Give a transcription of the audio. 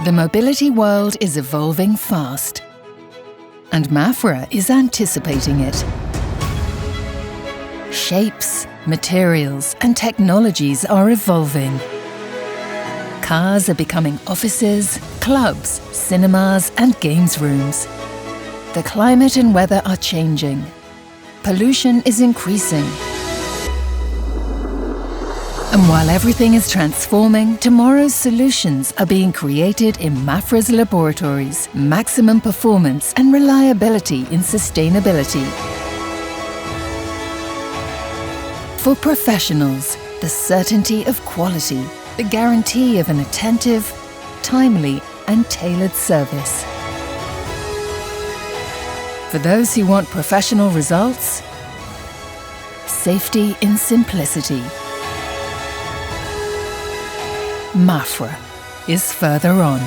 The mobility world is evolving fast, and Mafra is anticipating it. Shapes, materials, and technologies are evolving. Cars are becoming offices, clubs, cinemas, and games rooms. The climate and weather are changing. Pollution is increasing. And while everything is transforming, tomorrow's solutions are being created in Mafra's laboratories. Maximum performance and reliability in sustainability. For professionals, the certainty of quality, the guarantee of an attentive, timely, and tailored service. For those who want professional results, safety in simplicity. Mafra is further on.